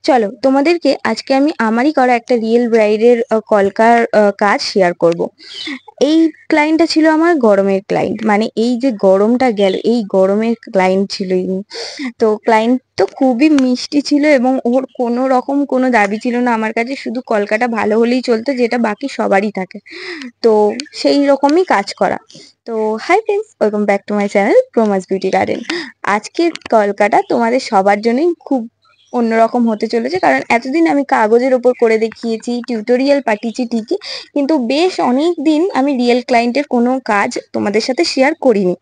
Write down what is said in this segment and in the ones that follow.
চলো তোমাদেরকে আজকে আমি আমারই করা একটা রিয়েল ব্রাইডের কলকার কাজ শেয়ার করব। এই ক্লায়েন্টটা ছিল আমার গরমের ক্লায়েন্ট, মানে এই যে গরমটা গেল এই গরমের ক্লায়েন্ট ছিল ইনি। তো ক্লায়েন্ট তো খুবই মিষ্টি ছিল এবং ওর কোনো রকম কোনো দাবি ছিল না আমার কাছে, শুধু কলকাটা ভালো হলেই চলতো, যেটা বাকি সবারই থাকে। তো সেই রকমই কাজ করা। তো hi friends, welcome back to my channel Promas beauty garden. আজকের কলকাটা তোমাদের সবার জন্যই খুব অন্যরকম হতে চলেছে, কারণ এতদিন আমি কাগজের ওপর করে দেখিয়েছি, টিউটোরিয়াল পাঠিয়েছি ঠিকই, কিন্তু বেশ অনেক দিন আমি রিয়েল ক্লায়েন্টের কোনো কাজ তোমাদের সাথে শেয়ার করিনি।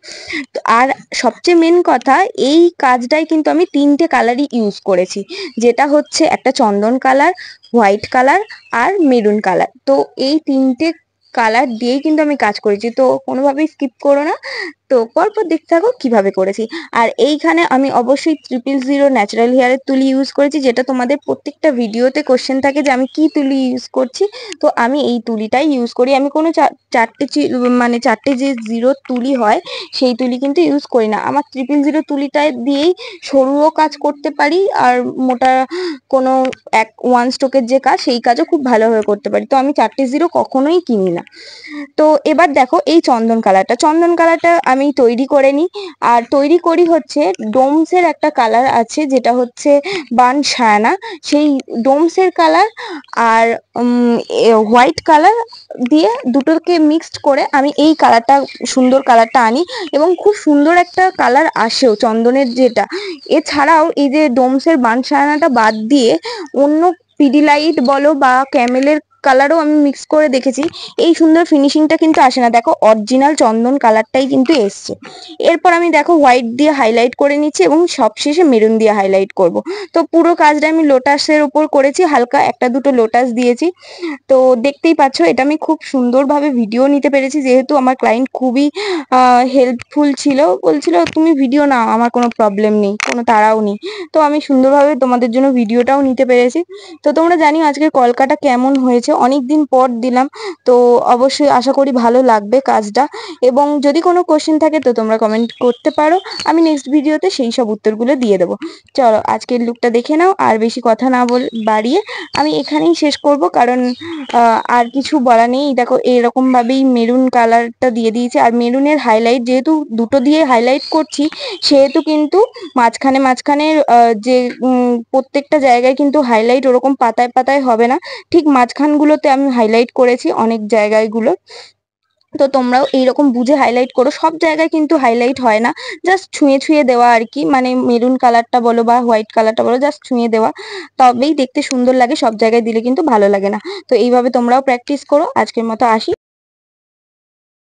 তো আর সবচেয়ে মেন কথা, এই কাজটাই কিন্তু আমি তিনটে কালারই ইউজ করেছি, যেটা হচ্ছে একটা চন্দন কালার, হোয়াইট কালার আর মেরুন কালার। তো এই তিনটে কালার দিয়েই কিন্তু আমি কাজ করেছি, তো কোনোভাবেই স্কিপ করো না। তো পরপর দেখতে থাকো কিভাবে করেছি। আর এইখানে আমি অবশ্যই 000 ন্যাচারাল হেয়ারের তুলি ইউজ করেছি, যেটা তোমাদের প্রত্যেকটা ভিডিওতে কোশ্চেন থাকে যে আমি কি তুলি ইউজ করছি। তো আমি এই তুলিটাই ইউজ করি, আমি কোনো মানে চারটে যে জিরো তুলি হয় সেই তুলি কিন্তু ইউজ করি না। আমার 000 তুলিটা দিয়েই সরুও কাজ করতে পারি, আর মোটা কোনো ওয়ান স্ট্রোকের যে কাজ সেই কাজও খুব ভালোভাবে করতে পারি। তো আমি চারটে জিরো কখনোই কিনি না। তো এবার দেখো এই চন্দন কালারটা আমি তৈরি করে নিই। আর তৈরি করি হচ্ছে ডোমসের একটা কালার আছে, যেটা হচ্ছে বান সায়ানা, সেই ডোমসের কালার আর হোয়াইট কালার দিয়ে দুটোকে মিক্সড করে আমি এই কালারটা, সুন্দর কালারটা আনি, এবং খুব সুন্দর একটা কালার আসেও চন্দনের যেটা। এছাড়াও এই যে ডোমসের বান সায়ানাটা বাদ দিয়ে অন্য পিডিলাইট বলো বা ক্যামেলের কালারও আমি মিক্স করে দেখেছি, এই সুন্দর ফিনিশিংটা কিন্তু আসে না। দেখো অরিজিনাল চন্দন কালারটাই কিন্তু এসছে। এরপর আমি দেখো হোয়াইট দিয়ে হাইলাইট করে নিচ্ছি এবং সবশেষে মেরুন দিয়ে হাইলাইট করব। তো পুরো কাজটা আমি লোটাসের উপর করেছি, হালকা একটা দুটো লোটাস দিয়েছি। তো দেখতেই পাচ্ছ এটা আমি খুব সুন্দরভাবে ভিডিও নিতে পেরেছি, যেহেতু আমার ক্লায়েন্ট খুবই হেল্পফুল ছিল, বলছিল তুমি ভিডিও নাও, আমার কোনো প্রবলেম নেই, কোনো তাড়াও নেই। তো আমি সুন্দরভাবে তোমাদের জন্য ভিডিওটাও নিতে পেরেছি। তো তোমরা জানিও আজকের কলকাটা কেমন হয়েছে, অনেক দিন পর দিলাম। তো অবশ্যই আশা করি ভালো লাগবে কাজটা, এবং যদি কোনো কোশ্চেন থাকে তো তোমরা কমেন্ট করতে পারো, আমি নেক্সট ভিডিওতে সেই সব উত্তরগুলো দিয়ে দেবো। চলো আজকের লুকটা দেখে নাও, আর বেশি কথা না বাড়িয়ে আমি এখানেই শেষ করব, কারণ আর কিছু বলা নেই। দেখো এরকম ভাবেই মেরুন কালারটা দিয়ে দিয়েছি, আর মেরুনের হাইলাইট যেহেতু দুটো দিয়ে হাইলাইট করছি, সেহেতু কিন্তু মাঝখানে মাঝখানে যে প্রত্যেকটা জায়গায় কিন্তু হাইলাইট ওরকম পাতায় পাতায় হবে না, ঠিক মাঝখানগুলোতে আমি হাইলাইট করেছি অনেক জায়গাগুলো। তো তোমরাও এইরকম বুঝে হাইলাইট করো, সব জায়গায় কিন্তু হাইলাইট হয় না, জাস্ট ছুঁয়ে ছুঁয়ে দেওয়া আর কি, মানে মেরুন কালারটা বলো বা হোয়াইট কালারটা বলো, জাস্ট ছুঁয়ে দেওয়া, তবেই দেখতে সুন্দর লাগে, সব জায়গায় দিলে কিন্তু ভালো লাগে না। তো এইভাবে তোমরাও প্র্যাকটিস করো। আজকের মতো আসি,